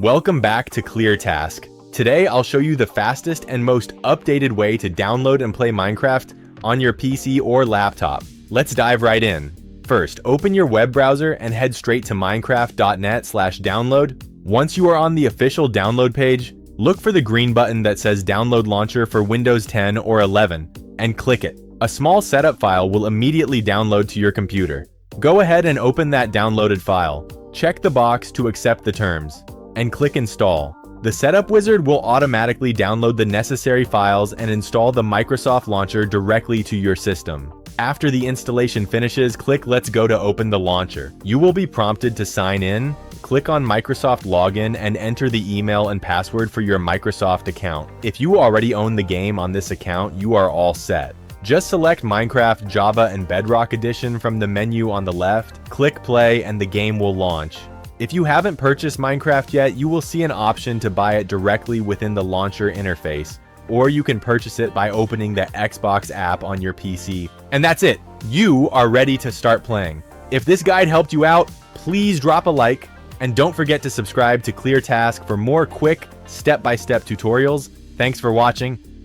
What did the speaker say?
Welcome back to ClearTask. Today I'll show you the fastest and most updated way to download and play Minecraft on your PC or laptop. Let's dive right in. First, open your web browser and head straight to minecraft.net/download. Once you are on the official download page, look for the green button that says Download Launcher for Windows 10 or 11 and click it. A small setup file will immediately download to your computer. Go ahead and open that downloaded file. Check the box to accept the terms and click Install. The setup wizard will automatically download the necessary files and install the Microsoft launcher directly to your system. After the installation finishes, click Let's Go to open the launcher. You will be prompted to sign in. Click on Microsoft Login and enter the email and password for your Microsoft account. If you already own the game on this account, you are all set. Just select Minecraft, Java, and Bedrock Edition from the menu on the left, click play, and the game will launch. If you haven't purchased Minecraft yet, you will see an option to buy it directly within the launcher interface, or you can purchase it by opening the Xbox app on your PC. And that's it. You are ready to start playing. If this guide helped you out, please drop a like, and don't forget to subscribe to ClearTask for more quick, step-by-step tutorials. Thanks for watching.